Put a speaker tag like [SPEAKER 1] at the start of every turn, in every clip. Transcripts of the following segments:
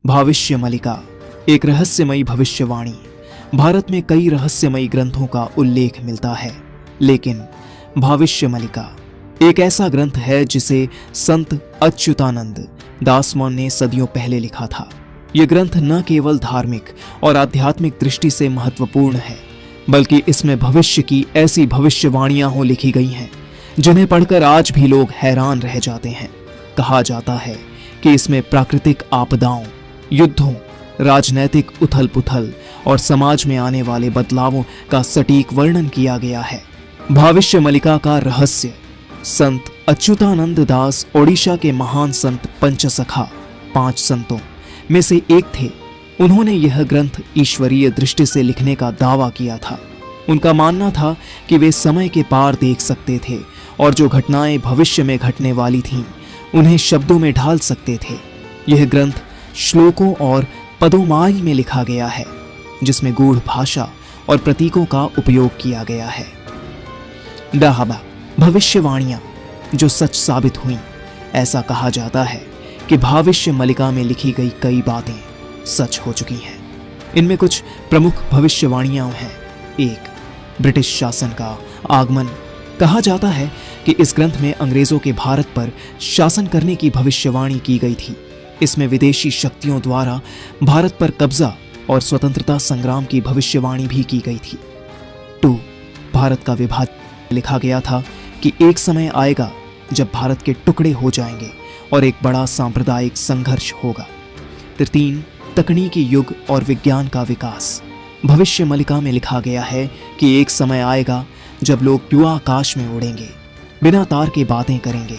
[SPEAKER 1] भविष्य मलिका एक रहस्यमयी भविष्यवाणी। भारत में कई रहस्यमयी ग्रंथों का उल्लेख मिलता है, लेकिन भविष्य मलिका एक ऐसा ग्रंथ है जिसे संत अच्युतानंद दासमोन ने सदियों पहले लिखा था। यह ग्रंथ न केवल धार्मिक और आध्यात्मिक दृष्टि से महत्वपूर्ण है, बल्कि इसमें भविष्य की ऐसी भविष्यवाणियां हो लिखी गई हैं जिन्हें पढ़कर आज भी लोग हैरान रह जाते हैं। कहा जाता है कि इसमें प्राकृतिक आपदाओं, युद्धों, राजनैतिक उथल पुथल और समाज में आने वाले बदलावों का सटीक वर्णन किया गया है। भविष्य मलिका का रहस्य संत अच्युतानंद दास ओडिशा के महान संत पंचसखा 5 संतों में से एक थे। उन्होंने यह ग्रंथ ईश्वरीय दृष्टि से लिखने का दावा किया था। उनका मानना था कि वे समय के पार देख सकते थे और जो घटनाएं भविष्य में घटने वाली थीं उन्हें शब्दों में ढाल सकते थे। यह ग्रंथ श्लोकों और पदोमाई में लिखा गया है, जिसमें गूढ़ भाषा और प्रतीकों का उपयोग किया गया है। डहाबा भविष्यवाणियां जो सच साबित हुई। ऐसा कहा जाता है कि भविष्य मलिका में लिखी गई कई बातें सच हो चुकी हैं। इनमें कुछ प्रमुख भविष्यवाणियां हैं। 1. ब्रिटिश शासन का आगमन। कहा जाता है कि इस ग्रंथ में अंग्रेजों के भारत पर शासन करने की भविष्यवाणी की गई थी। इसमें विदेशी शक्तियों द्वारा भारत पर कब्जा और स्वतंत्रता संग्राम की भविष्यवाणी भी की गई थी। 2. भारत का विभाजन। लिखा गया था कि एक समय आएगा जब भारत के टुकड़े हो जाएंगे और एक बड़ा सांप्रदायिक संघर्ष होगा। 3. तकनीकी युग और विज्ञान का विकास। भविष्य मलिका में लिखा गया है कि एक समय आएगा जब लोग युवाकाश में उड़ेंगे, बिना तार के बातें करेंगे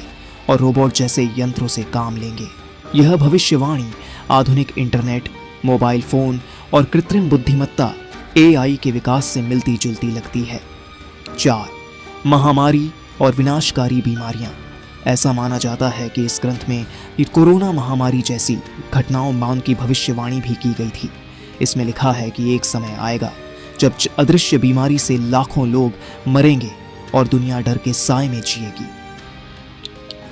[SPEAKER 1] और रोबोट जैसे यंत्रों से काम लेंगे। यह भविष्यवाणी आधुनिक इंटरनेट, मोबाइल फोन और कृत्रिम बुद्धिमत्ता AI के विकास से मिलती जुलती लगती है। 4. महामारी और विनाशकारी बीमारियां। ऐसा माना जाता है कि इस ग्रंथ में कोरोना महामारी जैसी घटनाओं की भविष्यवाणी भी की गई थी। इसमें लिखा है कि एक समय आएगा जब अदृश्य बीमारी से लाखों लोग मरेंगे और दुनिया डर के साए में जिएगी।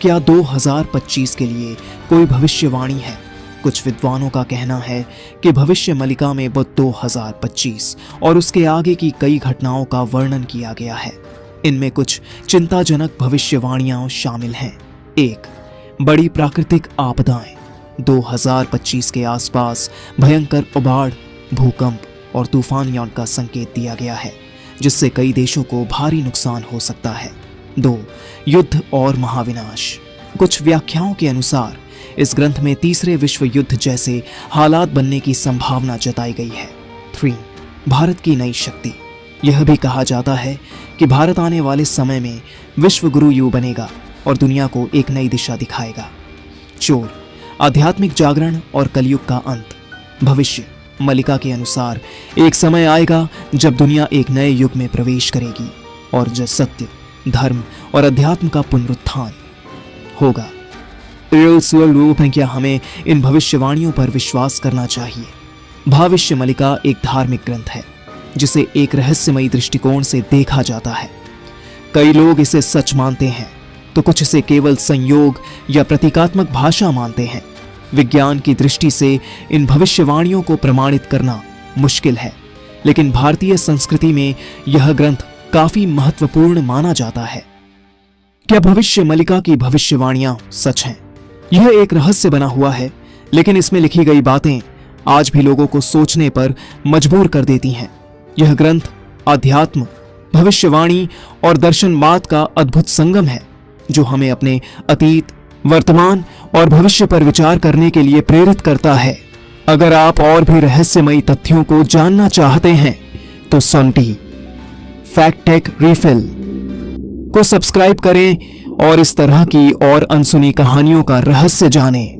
[SPEAKER 1] क्या 2025 के लिए कोई भविष्यवाणी है? कुछ विद्वानों का कहना है कि भविष्य मलिका में 2025 और उसके आगे की कई घटनाओं का वर्णन किया गया है। इनमें कुछ चिंताजनक भविष्यवाणियां शामिल हैं। 1. बड़ी प्राकृतिक आपदाएं। 2025 के आसपास भयंकर उबाड़, भूकंप और तूफान का संकेत दिया गया है, जिससे कई देशों को भारी नुकसान हो सकता है। 2. युद्ध और महाविनाश। कुछ व्याख्याओं के अनुसार इस ग्रंथ में तीसरे विश्व युद्ध जैसे हालात बनने की संभावना जताई गई है। 3. भारत की नई शक्ति। यह भी कहा जाता है कि भारत आने वाले समय में विश्व गुरु यू बनेगा और दुनिया को एक नई दिशा दिखाएगा। 4. आध्यात्मिक जागरण और कलयुग का अंत। भविष्य मलिका के अनुसार एक समय आएगा जब दुनिया एक नए युग में प्रवेश करेगी और जब सत्य, धर्म और अध्यात्म का पुनरुत्थान होगा। रूप में क्या हमें इन भविष्यवाणियों पर विश्वास करना चाहिए? भविष्य मलिका एक धार्मिक ग्रंथ है जिसे एक रहस्यमयी दृष्टिकोण से देखा जाता है। कई लोग इसे सच मानते हैं तो कुछ इसे केवल संयोग या प्रतीकात्मक भाषा मानते हैं। विज्ञान की दृष्टि से इन भविष्यवाणियों को प्रमाणित करना मुश्किल है, लेकिन भारतीय संस्कृति में यह ग्रंथ काफी महत्वपूर्ण माना जाता है। क्या भविष्य मलिका की भविष्यवाणियां सच हैं? यह एक रहस्य बना हुआ है, लेकिन इसमें लिखी गई बातें आज भी लोगों को सोचने पर मजबूर कर देती हैं। यह ग्रंथ अध्यात्म, भविष्यवाणी और दर्शनवाद का अद्भुत संगम है, जो हमें अपने अतीत, वर्तमान और भविष्य पर विचार करने के लिए प्रेरित करता है। अगर आप और भी रहस्यमयी तथ्यों को जानना चाहते हैं तो सोंटी फैक्ट टेक रिफिल को सब्सक्राइब करें और इस तरह की और अनसुनी कहानियों का रहस्य जानें।